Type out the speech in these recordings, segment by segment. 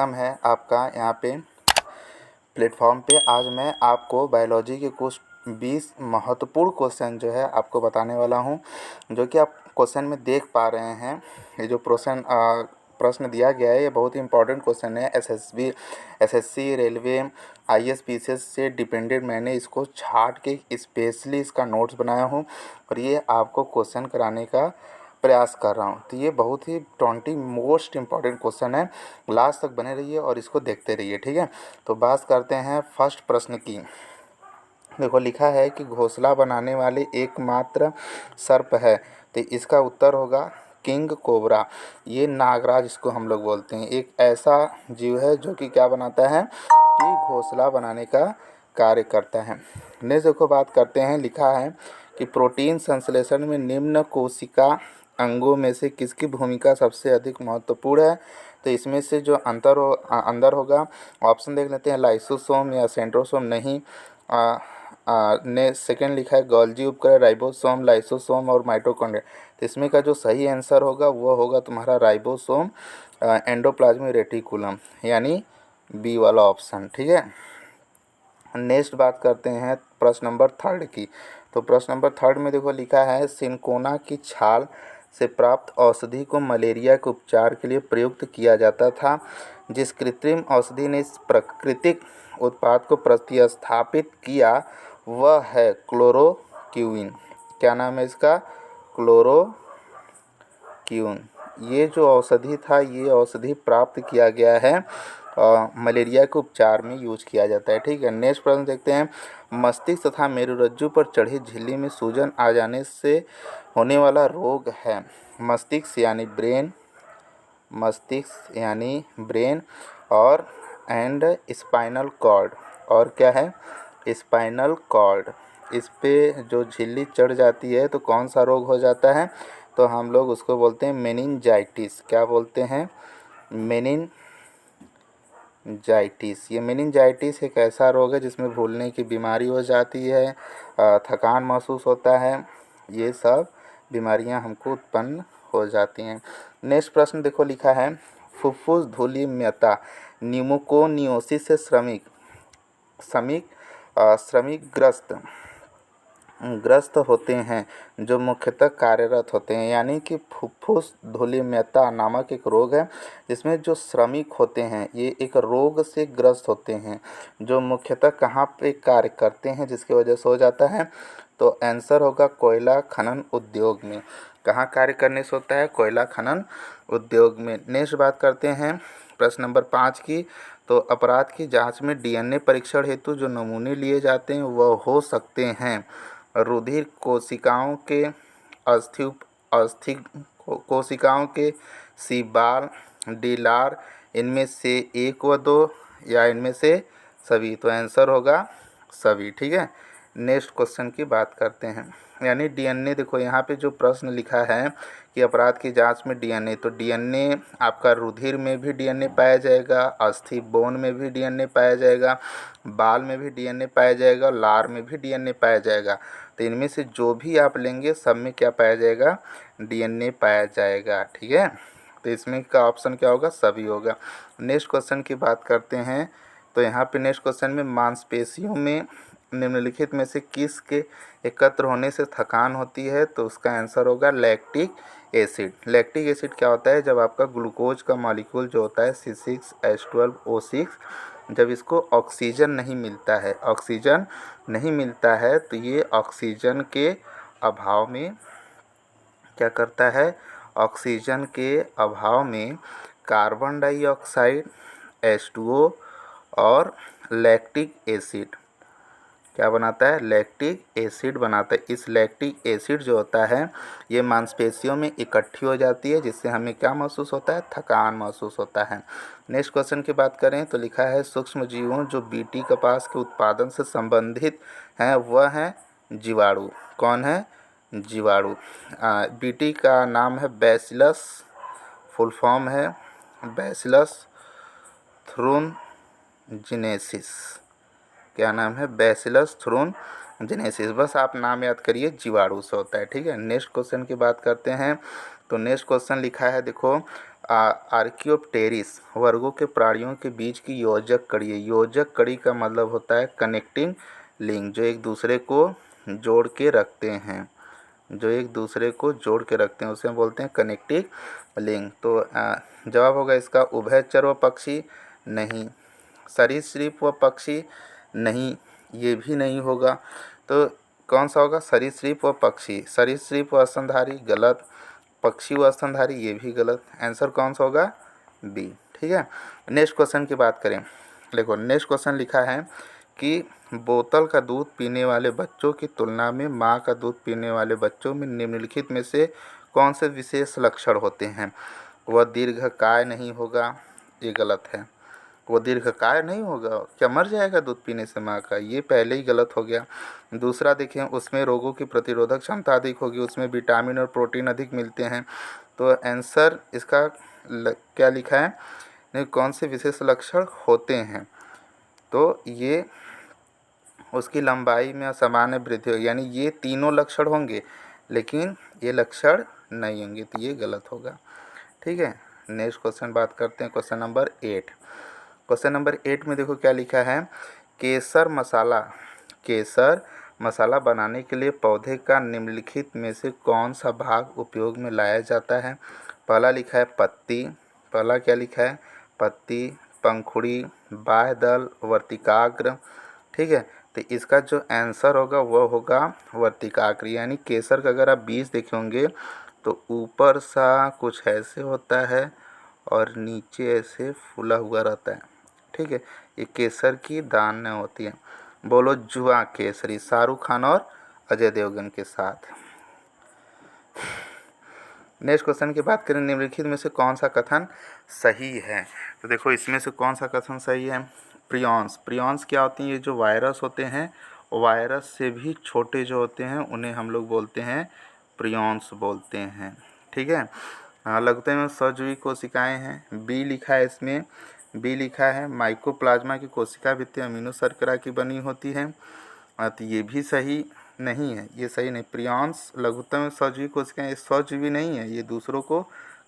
Welcome है आपका यहाँ पे प्लेटफॉर्म पे। आज मैं आपको बायोलॉजी के कुछ 20 महत्वपूर्ण क्वेश्चन जो है आपको बताने वाला हूँ, जो कि आप क्वेश्चन में देख पा रहे हैं। ये जो प्रश्न दिया गया है ये बहुत ही इंपॉर्टेंट क्वेश्चन है। एसएससी, रेलवे, आईएएस, पीसीएस से डिपेंडेंट मैंने इसको छाट के स्पेशली इसका नोट्स बनाया हूँ और ये आपको क्वेश्चन कराने का प्रयास कर रहा हूँ। तो ये बहुत ही 20 मोस्ट इम्पॉर्टेंट क्वेश्चन है। लास्ट तक बने रहिए और इसको देखते रहिए, ठीक है। तो बात करते हैं फर्स्ट प्रश्न की। देखो लिखा है कि घोंसला बनाने वाले एकमात्र सर्प है, तो इसका उत्तर होगा किंग कोबरा। ये नागराज इसको हम लोग बोलते हैं। एक ऐसा जीव है जो कि क्या बनाता है कि घोंसला बनाने का कार्य करता है। नेक्स्ट देखो बात करते हैं। लिखा है कि प्रोटीन संश्लेषण में निम्न कोशिका अंगों में से किसकी भूमिका सबसे अधिक महत्वपूर्ण है। तो इसमें से जो अंदर होगा, ऑप्शन देख लेते हैं, लाइसोसोम या सेंट्रोसोम। नहीं, ने सेकंड लिखा है गोल्जी उपग्रह, राइबोसोम, लाइसोसोम और माइटोकॉन्ड्रिया। तो इसमें का जो सही आंसर होगा वो होगा तुम्हारा राइबोसोम, एंडोप्लाज्मिक रेटिकुलम, यानी बी वाला ऑप्शन, ठीक है। नेक्स्ट बात करते हैं प्रश्न नंबर थर्ड की। तो प्रश्न नंबर थर्ड में देखो लिखा है सिनकोना की छाल से प्राप्त औषधि को मलेरिया के उपचार के लिए प्रयुक्त किया जाता था। जिस कृत्रिम औषधि ने इस प्राकृतिक उत्पाद को प्रतिस्थापित किया वह है क्लोरोक्विन। क्या नाम है इसका? क्लोरोक्विन। ये जो औषधि था, ये औषधि प्राप्त किया गया है मलेरिया के उपचार में यूज किया जाता है, ठीक है। नेक्स्ट प्रश्न देखते हैं। मस्तिष्क तथा मेरुरज्जु पर चढ़ी झिल्ली में सूजन आ जाने से होने वाला रोग है मस्तिष्क यानी ब्रेन और एंड स्पाइनल कॉर्ड। और क्या है? Spinal cord. इस पे जो झिल्ली चढ़ जाती है तो कौन सा रोग हो जाता है? तो हम लोग उसको बोलते हैं मेनिंजाइटिस। क्या बोलते हैं? मेनिंजाइटिस। ये मेनिंजाइटिस एक ऐसा रोग है जिसमें भूलने की बीमारी हो जाती है, थकान महसूस होता है, ये सब बीमारियां हमको उत्पन्न हो जाती हैं। नेक्स्ट प्रश्न देखो लिखा है फुफ्फुस धूलिमयता न्यूमोकोनियोसिस से श्रमिक ग्रस्त होते हैं जो मुख्यतः कार्यरत होते हैं। यानी कि फुफ्फुस धूलिमयता नामक एक रोग है जिसमें जो श्रमिक होते हैं ये एक रोग से ग्रस्त होते हैं जो मुख्यतः कहाँ पे कार्य करते हैं, जिसकी वजह से हो जाता है। तो आंसर होगा कोयला खनन उद्योग में। कहाँ कार्य करने से होता है? कोयला खनन उद्योग में। नेक्स्ट बात करते हैं प्रश्न नंबर 5 की। तो अपराध की जांच में डीएनए परीक्षण हेतु जो नमूने लिए जाते हैं वह हो सकते हैं रुधिर कोशिकाओं के, अस्थि कोशिकाओं के, सीबाल, डीलार, इनमें से एक व दो या इनमें से सभी। तो आंसर होगा सभी, ठीक है। नेक्स्ट क्वेश्चन की बात करते हैं। यानी डीएनए, देखो यहाँ पे जो प्रश्न लिखा है कि अपराध की जांच में डीएनए, तो डीएनए आपका रुधिर में भी डीएनए पाया जाएगा, अस्थि बोन में भी डीएनए पाया जाएगा, बाल में भी डीएनए पाया जाएगा, लार में भी डीएनए पाया जाएगा। तो इनमें से जो भी आप लेंगे सब में क्या पाया जाएगा? डीएनए पाया जाएगा, ठीक है। तो इसमें का ऑप्शन क्या होगा? सभी होगा। नेक्स्ट क्वेश्चन की बात करते हैं। तो यहाँ पे नेक्स्ट क्वेश्चन में मांसपेशियों में निम्नलिखित में से किस के एकत्र होने से थकान होती है? तो उसका आंसर होगा लैक्टिक एसिड। लैक्टिक एसिड क्या होता है? जब आपका ग्लूकोज का मॉलिक्यूल जो होता है C6H12O6, जब इसको ऑक्सीजन नहीं मिलता है तो ये ऑक्सीजन के अभाव में क्या करता है? ऑक्सीजन के अभाव में कार्बन डाइऑक्साइड, H2O और लैक्टिक एसिड क्या बनाता है? लैक्टिक एसिड बनाता है। इस लैक्टिक एसिड जो होता है ये मांसपेशियों में इकट्ठी हो जाती है जिससे हमें क्या महसूस होता है? थकान महसूस होता है। नेक्स्ट क्वेश्चन की बात करें तो लिखा है सूक्ष्म जीवों जो बीटी कपास के उत्पादन से संबंधित हैं वह हैं जीवाणु। कौन है? जीवाणु। बीटी का नाम है बैसिलस, फुल फॉर्म है बैसिलस थ्रूनजिनेसिस। क्या नाम है? बैसिलस थ्रूनजिनेसिस। बस आप नाम याद करिए, जीवाणु से होता है, ठीक है। नेक्स्ट क्वेश्चन की बात करते हैं। तो नेक्स्ट क्वेश्चन लिखा है देखो आर्कियोप्टेरिस वर्गों के प्राणियों के बीच की योजक कड़ी है। योजक कड़ी का मतलब होता है कनेक्टिंग लिंक, जो एक दूसरे को जोड़ के रखते हैं, जो एक दूसरे को जोड़ के रखते हैं उसे हम बोलते हैं कनेक्टिंग लिंक। तो जवाब होगा इसका उभयचर व पक्षी नहीं, सरीसृप व पक्षी नहीं, ये भी नहीं होगा। तो कौन सा होगा? सरीसृप व पक्षी। सरीसृप व स्तनधारी गलत, पक्षी व स्तनधारी ये भी गलत। आंसर कौन सा होगा? बी। ठीक है, नेक्स्ट क्वेश्चन की बात करें। देखो नेक्स्ट क्वेश्चन लिखा है कि बोतल का दूध पीने वाले बच्चों की तुलना में माँ का दूध पीने वाले बच्चों में निम्नलिखित में से कौन से विशेष लक्षण होते हैं? वह दीर्घकाय नहीं होगा, ये गलत है। वो दीर्घकाय नहीं होगा, क्या मर जाएगा दूध पीने से माँ का? ये पहले ही गलत हो गया। दूसरा देखें, उसमें रोगों की प्रतिरोधक क्षमता अधिक होगी, उसमें विटामिन और प्रोटीन अधिक मिलते हैं। तो आंसर इसका क्या लिखा है? नहीं, कौन से विशेष लक्षण होते हैं? तो ये उसकी लंबाई में असामान्य वृद्धि होगी, यानी ये तीनों लक्षण होंगे लेकिन ये लक्षण नहीं होंगे, तो ये गलत होगा। ठीक है, नेक्स्ट क्वेश्चन बात करते हैं, क्वेश्चन नंबर 8। क्वेश्चन नंबर 8 में देखो क्या लिखा है। केसर मसाला बनाने के लिए पौधे का निम्नलिखित में से कौन सा भाग उपयोग में लाया जाता है? पहला लिखा है पत्ती, पहला क्या लिखा है? पत्ती, पंखुड़ी, बाह्यदल, वर्तिकाग्र। ठीक है, तो इसका जो आंसर होगा वो होगा वर्तिकाग्र। यानी केसर का अगर आप बीज देखे होंगे तो ऊपर सा कुछ ऐसे होता है और नीचे ऐसे फूला हुआ रहता है। ठीक है, ये केसर की दानें होती है। बोलो जुआ केसरी, शाहरुख खान और अजय देवगन के साथ। नेक्स्ट क्वेश्चन की बात करें, निम्नलिखित में से कौन सा कथन सही है? तो देखो इसमें से कौन सा कथन सही है? प्रियॉन्स क्या होती हैं? ये जो वायरस होते हैं, वायरस से भी छोटे जो होते हैं उन्हें हम लोग बोलते हैं प्रियॉन्स बोलते हैं। ठीक है, लगते हैं सजीवी कोशिकाएं हैं। बी लिखा है इसमें, बी लिखा है माइकोप्लाज्मा की कोशिका भित्ति अमीनो शर्करा की बनी होती है। तो ये भी सही नहीं है, ये सही नहीं। प्रियॉन्स लघुत्तम सजीवी कोशिकाएं, ये सजीवी नहीं है, ये दूसरों को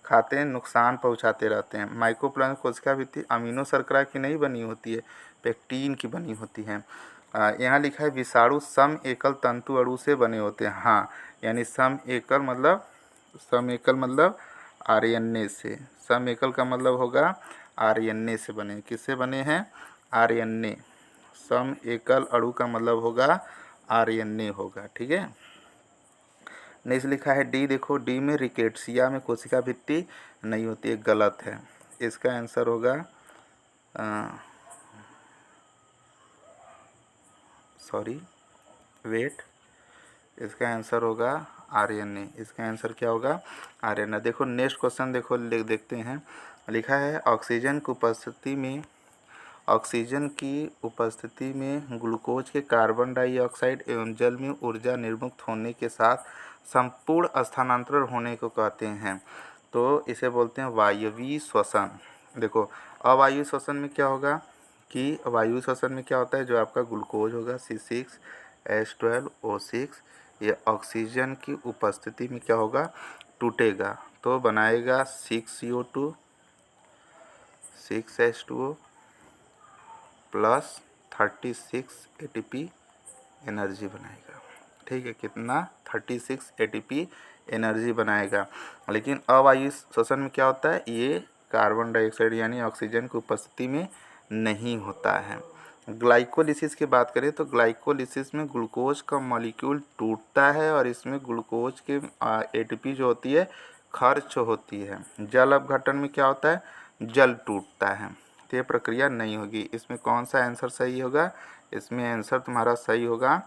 खाते हैं, नुकसान पहुंचाते रहते हैं। माइकोप्लाज्मा कोशिका भित्ति अमीनो शर्करा की नहीं बनी होती है, पेक्टीन की बनी होती है। यहाँ लिखा है विषाणु सम एकल तंतु अणु से बने होते हैं। हाँ, यानी सम एकल मतलब आरएनए से। सम एकल का मतलब होगा आरएनए से बने। किससे बने हैं? आरएनए। सम एकल अणु का मतलब होगा आरएनए होगा। ठीक है, नेक्स्ट लिखा है डी। देखो डी में रिकेट्सिया में कोशिका भित्ति नहीं होती है, गलत है। इसका आंसर होगा इसका आंसर होगा आरएनए। इसका आंसर क्या होगा? आरएनए। देखो नेक्स्ट क्वेश्चन देखो देखते हैं। लिखा है ऑक्सीजन की उपस्थिति में ग्लूकोज के कार्बन डाइऑक्साइड एवं जल में ऊर्जा निर्मुक्त होने के साथ संपूर्ण स्थानांतरण होने को कहते हैं। तो इसे बोलते हैं वायवीय श्वसन। देखो अवायवीय श्वसन में क्या होगा कि वायु श्वसन में क्या होता है, जो आपका ग्लूकोज होगा C6H12O6, ये ऑक्सीजन की उपस्थिति में क्या होगा? टूटेगा, तो बनाएगा 6CO2 6H2O plus 36 ATP energy बनाएगा। ठीक है, कितना? 36 ATP एनर्जी बनाएगा। लेकिन अवायु श्वसन में क्या होता है? ये कार्बन डाइऑक्साइड यानी ऑक्सीजन की उपस्थिति में नहीं होता है। ग्लाइकोलिसिस की बात करें तो ग्लाइकोलिसिस में ग्लूकोज का मॉलिक्यूल टूटता है और इसमें ग्लूकोज के ATP जो होती है खर्च होती है। जल अपघटन में क्या होता है? जल टूटता है। तो ये प्रक्रिया नहीं होगी। इसमें कौन सा आंसर सही होगा? इसमें आंसर तुम्हारा सही होगा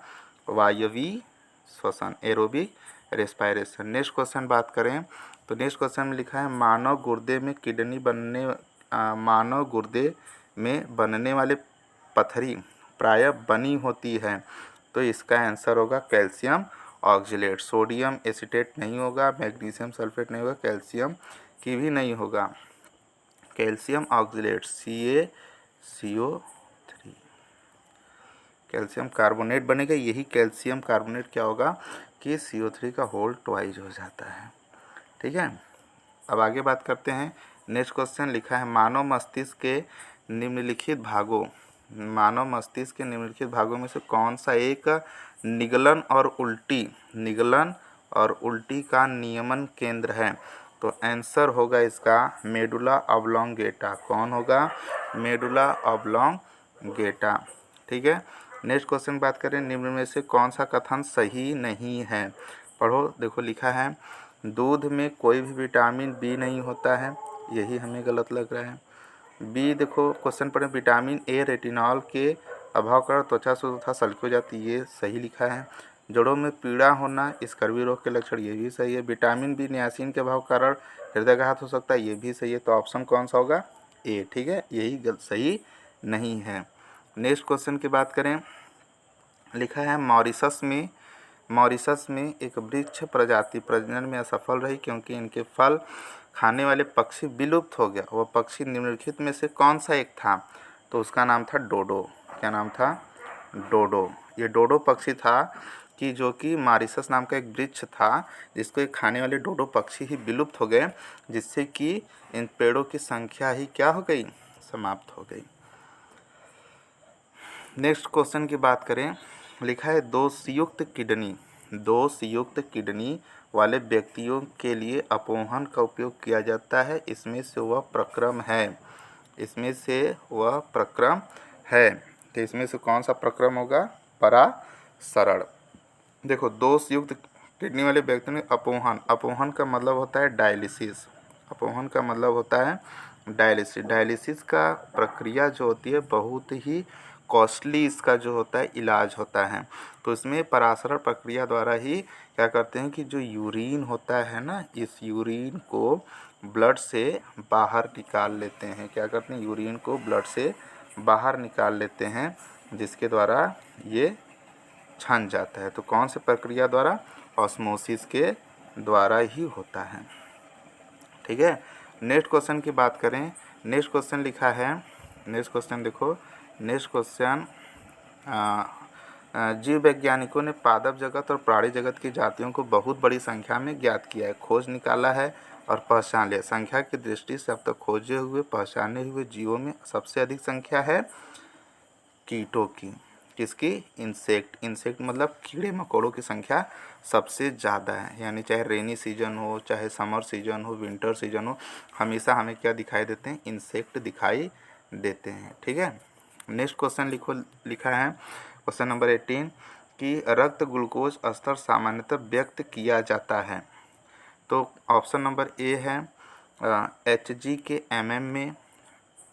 वायवीय श्वसन, एरोबिक रेस्पायरेशन। नेक्स्ट क्वेश्चन बात करें तो नेक्स्ट क्वेश्चन में लिखा है मानव गुर्दे में बनने वाले पथरी प्रायः बनी होती है। तो इसका आंसर होगा कैल्शियम ऑक्जेलेट। सोडियम एसीटेट नहीं होगा, मैग्नीशियम सल्फेट नहीं होगा, कैल्शियम की भी नहीं होगा। Calcium oxalate CaCO3, calcium carbonate बनेगा। यही कैल्शियम कार्बोनेट क्या होगा कि CO3 का होल ट्वाइस हो जाता है। ठीक है, अब आगे बात करते हैं नेक्स्ट क्वेश्चन लिखा है मानव मस्तिष्क के निम्नलिखित भागों में से कौन सा एक निगलन और उल्टी का नियमन केंद्र है? तो आंसर होगा इसका मेडुला ऑब्लोंगेटा। कौन होगा? Medulla oblongata. ठीक है। नेक्स्ट क्वेश्चन बात करें, निम्न में से कौन सा कथन सही नहीं है? पढ़ो, देखो लिखा है दूध में कोई भी विटामिन बी नहीं होता है, यही हमें गलत लग रहा है। बी, देखो क्वेश्चन पढ़े, विटामिन ए रेटिनॉल के अभाव कारण त्वचा शुष्क तथा सल्की हो जाती है, ये सही लिखा है। जड़ों में पीड़ा होना स्कर्वी रोग के लक्षण, ये भी सही है। विटामिन बी नियासिन के अभाव कारण हृदयाघात हो सकता है, ये भी सही है। तो ऑप्शन कौन सा होगा? ए। ठीक है, यही सही नहीं है। नेक्स्ट क्वेश्चन की बात करें, लिखा है मॉरिशस में एक वृक्ष प्रजाति प्रजनन में असफल रही क्योंकि इनके फल खाने वाले पक्षी विलुप्त हो गया। वह पक्षी निम्नलिखित में से कौन सा एक था? तो उसका नाम था डोडो। क्या नाम था? डोडो। ये डोडो पक्षी था कि जो कि मॉरिशस नाम का एक वृक्ष था जिसको एक खाने वाले डोडो पक्षी ही विलुप्त हो गए, जिससे कि इन पेड़ों की संख्या ही क्या हो गई? समाप्त हो गई। नेक्स्ट क्वेश्चन की बात करें, लिखा है दोषयुक्त किडनी वाले व्यक्तियों के लिए अपोहन का उपयोग किया जाता है, इसमें से वह प्रक्रम है। तो इसमें से कौन सा प्रक्रम होगा? परासरण। देखो, दोषयुक्त किडनी वाले व्यक्ति में अपोहन का मतलब होता है डायलिसिस। डायलिसिस का प्रक्रिया जो होती है बहुत ही कॉस्टली, इसका जो होता है इलाज होता है। तो इसमें परासरण प्रक्रिया द्वारा ही क्या करते हैं कि जो यूरिन होता है ना, इस यूरिन को ब्लड से बाहर निकाल लेते हैं। क्या करते हैं? यूरिन को ब्लड से बाहर निकाल लेते हैं, जिसके द्वारा ये छन जाता है। तो कौन से प्रक्रिया द्वारा? ऑस्मोसिस के द्वारा ही होता है। ठीक है। नेक्स्ट क्वेश्चन की बात करें, नेक्स्ट क्वेश्चन लिखा है, नेक्स्ट क्वेश्चन देखो, नेक्स्ट क्वेश्चन जीव वैज्ञानिकों ने पादप जगत और प्राणी जगत की जातियों को बहुत बड़ी संख्या में ज्ञात किया है, खोज निकाला है और पहचान लिया। संख्या की दृष्टि से अब तक खोजे हुए पहचाने हुए जीवों में सबसे अधिक संख्या है कीटों की। किसकी? इंसेक्ट मतलब कीड़े मकोड़ों की संख्या सबसे ज़्यादा है। यानी चाहे रेनी सीजन हो, चाहे समर सीजन हो, विंटर सीजन हो, हमेशा हमें क्या दिखाई देते हैं? इंसेक्ट दिखाई देते हैं। ठीक है। नेक्स्ट क्वेश्चन लिखा है क्वेश्चन नंबर 18 कि रक्त ग्लूकोज स्तर सामान्यतः व्यक्त किया जाता है। तो ऑप्शन नंबर ए है HG के mm में।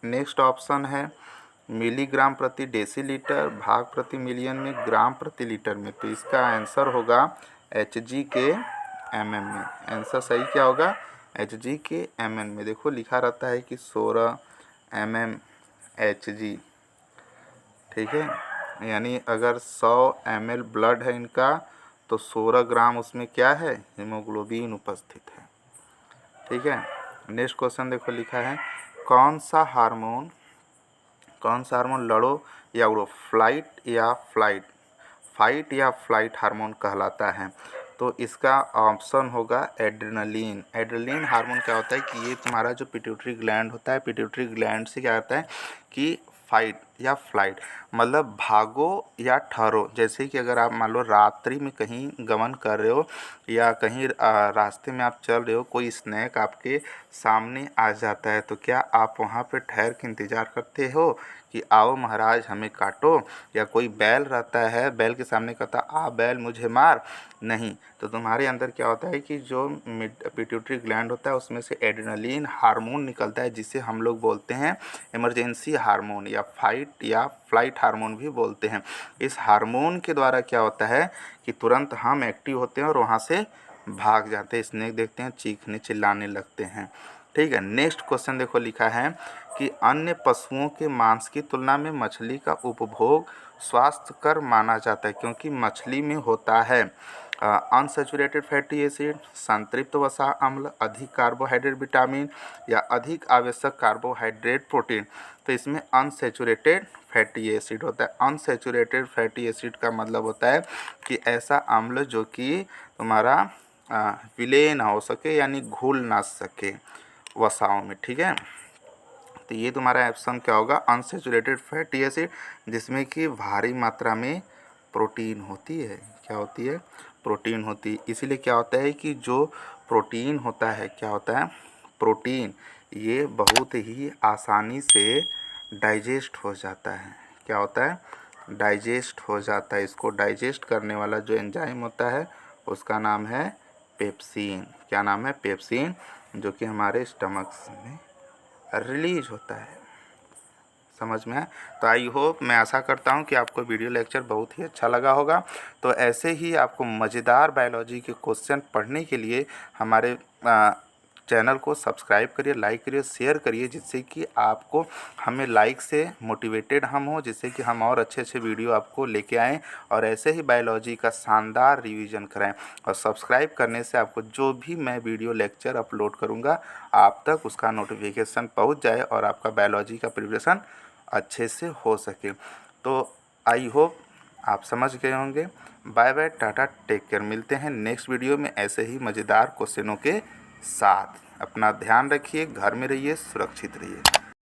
नेक्स्ट ऑप्शन है मिलीग्राम प्रति डेसीलीटर, भाग प्रति मिलियन में, ग्राम प्रति लीटर में। तो इसका आंसर होगा HG के mm में। आंसर सही क्या होगा? HG के mm में। देखो लिखा रहता है कि 16 mm HG। ठीक है, यानी अगर 100 ml ब्लड है इनका तो 16 ग्राम उसमें क्या है? हीमोग्लोबिन उपस्थित है। ठीक है। नेक्स्ट क्वेश्चन देखो, लिखा है कौन सा हार्मोन लड़ो या उड़ो, फाइट या फ्लाइट हार्मोन कहलाता है? तो इसका ऑप्शन होगा एड्रेनलिन हार्मोन क्या होता है कि ये तुम्हारा जो पिट्यूटरी ग्लैंड होता है, पिट्यूटरी ग्लैंड से क्या होता है कि फाइट या फ्लाइट मतलब भागो या ठहरो। जैसे कि अगर आप मान लो रात्रि में कहीं गमन कर रहे हो या कहीं रास्ते में आप चल रहे हो, कोई स्नैक आपके सामने आ जाता है, तो क्या आप वहाँ पे ठहर के इंतज़ार करते हो कि आओ महाराज हमें काटो? या कोई बैल रहता है, बैल के सामने कहता आ बैल मुझे मार, नहीं। तो तुम्हारे अंदर क्या होता है कि जो पिट्यूटरी ग्लैंड होता है उसमें से एड्रेनलिन हार्मोन निकलता है, जिसे हम लोग बोलते हैं इमरजेंसी हार्मोन या फाइट या फ्लाइट हार्मोन भी बोलते हैं। इस हार्मोन के द्वारा क्या होता है कि तुरंत हम एक्टिव होते हैं और वहाँ से भाग जाते हैं, स्नेक देखते हैं चीखने चिल्लाने लगते हैं। ठीक है। नेक्स्ट क्वेश्चन देखो, लिखा है कि अन्य पशुओं के मांस की तुलना में मछली का उपभोग स्वास्थ्यकर माना जाता है क्योंकि मछली में होता है अनसैचुरेटेड फैटी एसिड, संतृप्त वसा अम्ल, अधिक कार्बोहाइड्रेट विटामिन या अधिक आवश्यक कार्बोहाइड्रेट प्रोटीन। तो इसमें अनसैचुरेटेड फैटी एसिड होता है। अनसैचुरेटेड फैटी एसिड का मतलब होता है कि ऐसा अम्ल जो कि तुम्हारा विलय ना हो सके, यानी घुल ना सके, वसाओं में, ठीक है। तो ये तुम्हारा ऑप्शन क्या होगा, अनसैचुरेटेड फैटी एसिड, जिसमें कि भारी मात्रा में प्रोटीन होती है। क्या होती है? प्रोटीन होती है। इसीलिए क्या होता है कि जो प्रोटीन होता है, क्या होता है, प्रोटीन, ये बहुत ही आसानी से डाइजेस्ट हो जाता है। क्या होता है? डाइजेस्ट हो जाता है। इसको डाइजेस्ट करने वाला जो एंजाइम होता है उसका नाम है पेप्सिन। क्या नाम है? पेप्सिन, जो कि हमारे स्टमक में रिलीज होता है। समझ में है? तो आई होप, मैं आशा करता हूँ कि आपको वीडियो लेक्चर बहुत ही अच्छा लगा होगा। तो ऐसे ही आपको मज़ेदार बायोलॉजी के क्वेश्चन पढ़ने के लिए हमारे चैनल को सब्सक्राइब करिए, लाइक करिए, शेयर करिए, जिससे कि आपको, हमें लाइक से मोटिवेटेड हम हो, जिससे कि हम और अच्छे अच्छे वीडियो आपको लेके आएँ और ऐसे ही बायोलॉजी का शानदार रिवीजन कराएं। और सब्सक्राइब करने से आपको जो भी मैं वीडियो लेक्चर अपलोड करूँगा आप तक उसका नोटिफिकेशन पहुँच जाए और आपका बायोलॉजी का प्रिपरेशन अच्छे से हो सके। तो आई होप आप समझ गए होंगे। Bye bye, tata, take care. मिलते हैं नेक्स्ट वीडियो में ऐसे ही मज़ेदार क्वेश्चनों के साथ। अपना ध्यान रखिए, घर में रहिए, सुरक्षित रहिए।